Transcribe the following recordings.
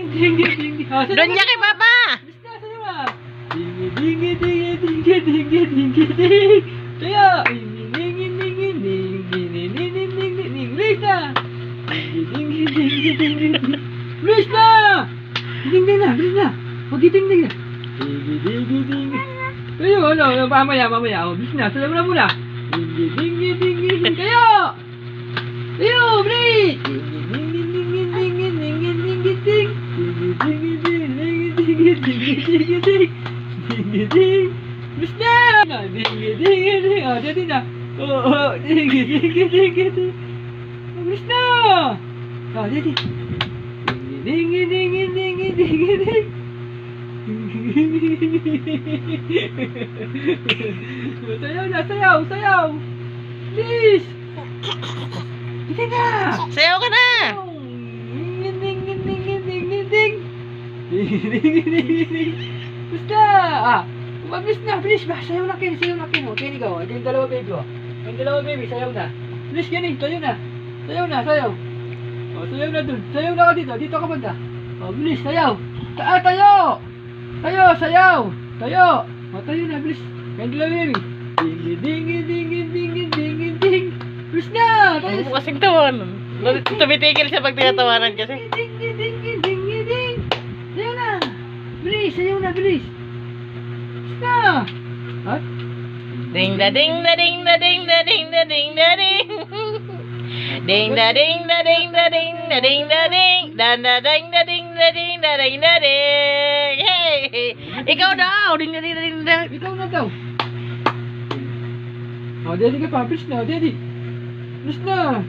Dingi, dingi. Doon niya kay Papa. Basta, sayo na. Dingi, dingi, dingi, dingi, dingi, dingi, dingi. Sayo. Dingi, dingi, dingi, dingi, dingi, dingi, dingi, dingi. Bilis na. Dingi, dingi, dingi, dingi, dingi. Bilis na. Dingi na, bilis na. Huwag itingin na. Dingi, dingi, dingi. Sayo, ano, mamaya. Oh, bilis na, sayo na muna. Dingi, dingi, dingi, dingi. Sayo. Sayo, bilis. Dingi, dingi, dingi, dingi, dingi, dingi, dingi. Dingi, dingi, dingi, dingi, dingi, dingi. Dingi, dingi. Bilis na. Dingi, dingi, dingi. Oh, jadi na. Oh, dingi, dingi, dingi, dingi. Bilis na. Oh, jadi. Dingi, dingi, dingi, dingi, dingi. Sayaw na, sayaw. Please. Hindi na. Sayaw ka na. Ding, ding, ding, ding, ding, ding, ding, ding. Ding, ding, ding, ding, ding. Basta. Mabilis na, bilis ba? Sayaw na kayo. Huwag kayo ikaw. Yung dalawa baby, oh. Yung dalawa baby, sayaw na. Bilis yan eh, sayaw na. Sayaw. Oh, sayaw na dun. Sayaw na ka dito. Dito ka banda. Oh, bilis, sayaw. Tayo. Sayaw. Oh, tayo na, bilis. Yung dalawa baby. Ding. Bilis na. Tayo. Ano kasing tawon? Tumitigil siya pag tinatawanan kasi. Ding. Sayaw na, bilis. Bilis na. At? Ding da ding da ding da ding da ding da ding da ding. Ding da ding da ding da ding da ding da ding. Da da ding da ding da ding da ding da ding. Hey! Ikaw daw! Ding da ding da ding da. Ikaw na daw. Oh, daddy ka pa. Bilis na, daddy. Bilis na.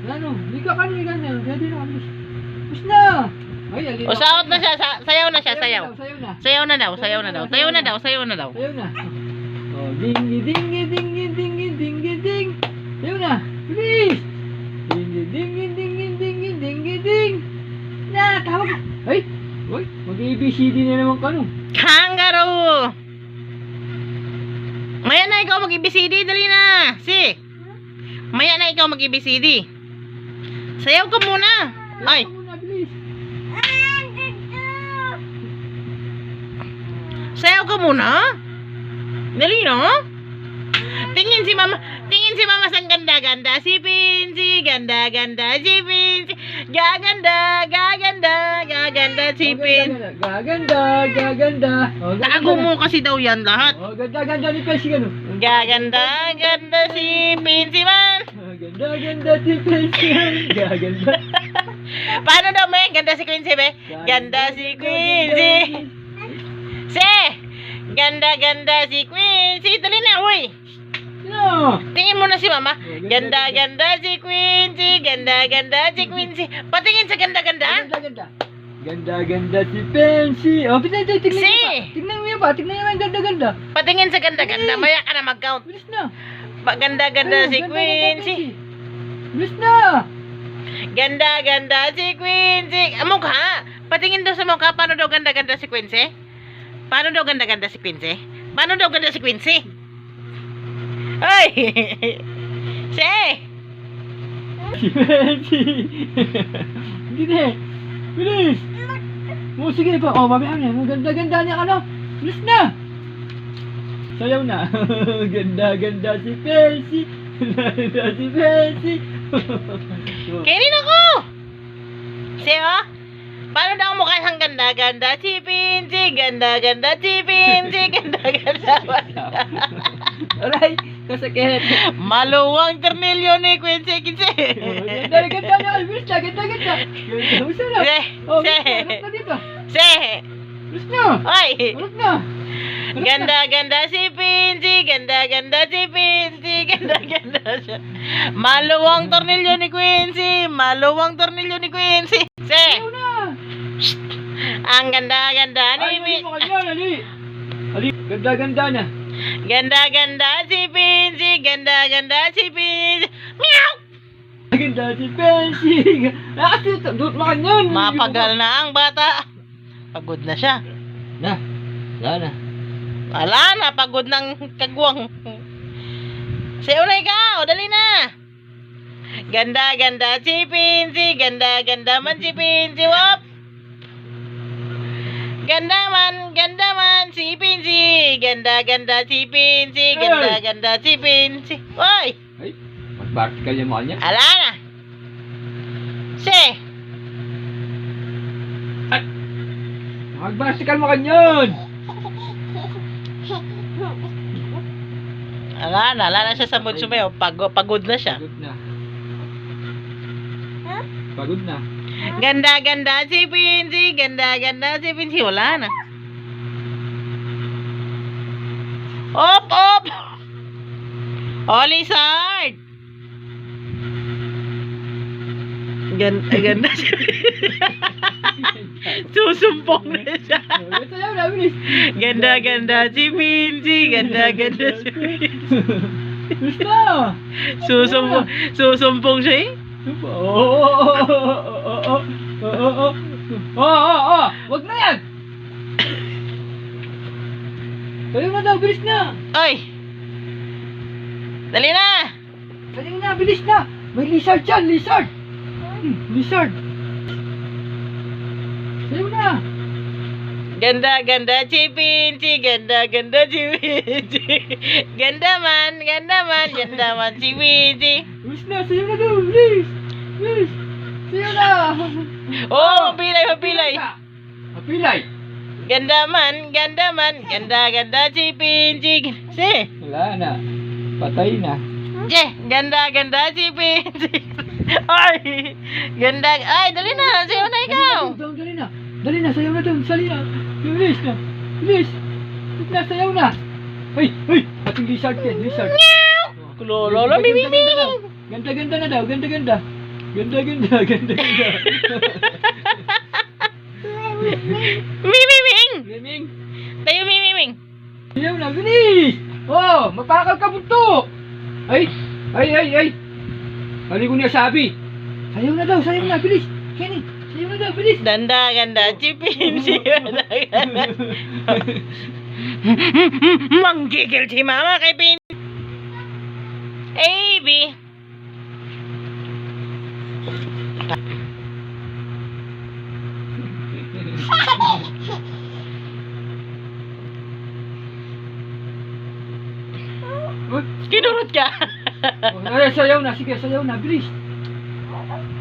Ano? Hindi ka kanina ganyan. Daddy na, bilis. Bilis na. Ay, alin. O sahot na siya, sayaw na siya, sayaw. Sayaw na. Sayaw na daw. Sayaw na. Oh, dingi. Sayaw na. Bilis. Dingi. Na, tawag. Ay. Uy, mag-ABCD na naman ka no. Kangaroo! Maya na ikaw mag-ABCD, dali na. Maya na ikaw mag-ABCD. Sayaw ka muna. Ay. Bilis. Sayaw ka muna. Dali na. Tingin si mama sang ganda-ganda si Pinsi, ganda-ganda si Pinsi, gaganda si Pinsi. Gaganda. Oh, Tago mo kasi daw yan lahat. Oh, ganda ni Pinsi gano. Gaganda si Pinsi man. Ganda si Pinsi. Gaganda. Paano daw may ganda si Quincy be? Ganda si Quincy. Ganda si Quincy. Dali na, uy. No. Tingin mo na si mama. Ganda si Quincy. Ganda si Quincy. Patingin sa ganda-ganda. Ganda si Pinsi. Oh, tingnan mo yan pa. Tingnan mo yung ganda. Patingin sa ganda-ganda. Maya ka na mag-count. Bilis na. Ganda si Quincy. Bilis na. Ganda si Quincy. Mukha. Patingin daw sa mukha. Paano daw ganda si Quincy? Paano daw ganda si Quincy? Ay! Si Pinsi. Hindi. Bilis. Oh, sige pa. Oh, mamaya na. Ganda niya ano. Bilis na. Sayaw na. Ganda si Pinsi. Kainin ako! Siya? Paano daw mukha siyang ganda si Pinsi? Ganda si Pinsi. Aray, kasakit. Maluwang ternilyo ni Quincy. Ganda niya. Bilis na. Ganda. Gusto na. Oh, bilis na. Harap na dito. Bilis na. Ay! Harap na. Ganda si Pinsi. Ganda siya. Maluwang tornilyo ni Quincy. Ayaw na. Ang ganda ni Ali, ganda na. Ganda si Pinsi. Meow! Ganda si Pinsi. Dut makan yan. Mapagal na ang bata. Pagod na siya. Wala na, pagod ng kagwang. Sayo na ikaw, dali na. Ganda-ganda si Pinsi. Ganda-ganda man si Pinsi. Wop! Ganda man si Pinsi. Ganda-ganda si Pinsi. Ganda-ganda si Pinsi. Hoy! Ay, mag-vertical yung mukha niya. Ala na. Si. Ay! Mag-vertical mukha niyan! Ala na siya sa mood sumayaw. Pagod na siya. Pagod na. Pagod na. Ganda-ganda si Pinsi. Ganda-ganda si Pinsi. Wala na. Op! Oh, lizard! Ganda siya. Susumpong na siya. Sayaw na, bilis. Ganda-ganda si Pinsi. Ganda-ganda si Pinsi. Bilis na! Susumpong siya eh. Wag na yan! Sayaw na daw, bilis na! Oy! Dali na! Sayaw na, bilis na! May lizard dyan, lizard! Lizard! Sayaw na! Ganda-ganda si Pinsi. Ganda-ganda si Pinsi. Ganda man si Pinsi. Bilis na, sayaw na daw, bilis! Bilis! Sayaw na! Oh, mapilay. Mapilay! Ganda man. Ganda-ganda si Pinsi. Si. Wala na. Patay na. Ganda-ganda si Pinsi. Ay! Ganda. Ay, dali na. Sayo na ikaw. Dali na. Dali na, sayaw na daw. Sali na. Bilis na. Bilis. Bilis na, sayaw na. Ay! Ating lizard yan, lizard. Kulolo, mimiming. Ganda-ganda na daw, ganda-ganda. Ganda-ganda. Mimiming. Miming. Tayo mimiming. Sayaw na, bilis! Oh, mapakal ka bunto! Ay! Ano ko niya sabi? Sayaw na daw, bilis! Kenny, sayaw na daw, bilis! Ganda si Pinsi. Manggigil si Mama kay Pinsi. A, B. Kinurot ka. Ay, sayaw na, sige, sayaw na, bilis!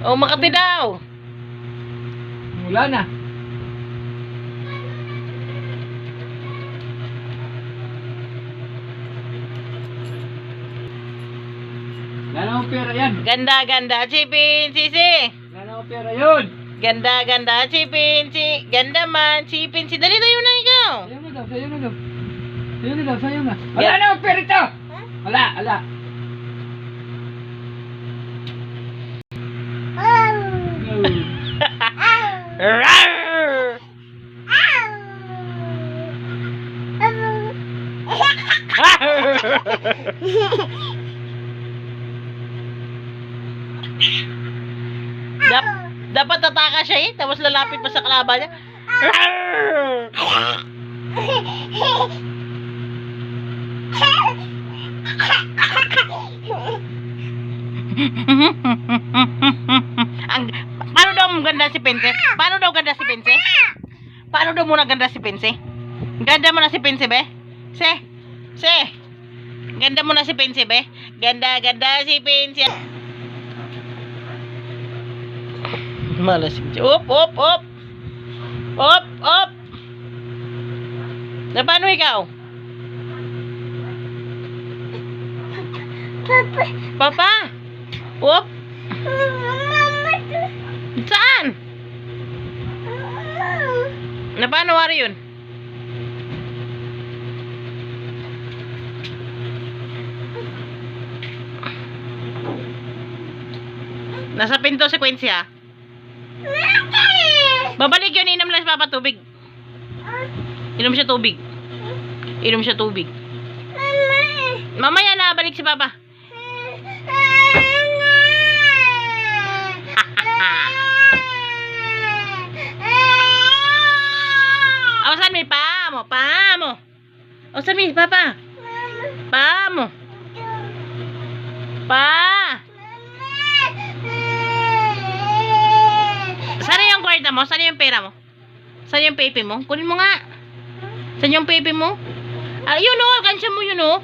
Oh, Makati daw. Wala na. Wala na akong pera yan. Ganda si Pinsi. Wala na akong pera yun. Ganda si Pinsi. Ganda man si Pinsi. Dali tayo na ikaw. Sayaw na daw. Sayaw na. Wala na akong pera ito. Wala. Rawr! Dapat tataka siya eh, tapos lalapit pa sa kalaban niya. Paano daw ganda si Pinsi? Paano daw muna ganda si Pinsi? Ganda mo na si Pinsi, be? Ganda mo na si Pinsi, be? Ganda si Pinsi. Malas si Pinsi. Op. Na paano ikaw? Papa? Op. Saan? Na paano wari yun? Nasa pinto si Quincy ha? Babalik yun, inom lang si Papa tubig. Inom siya tubig. Mamaya na, balik si Papa. Awasan mi pa mo. Awasan mi Papa. Pa mo. Pa. ibenta mo? Saan yung pera mo? Saan yung pepe mo? Kunin mo nga. Saan yung pepe mo? Ah, yun o, alkansya mo yun o.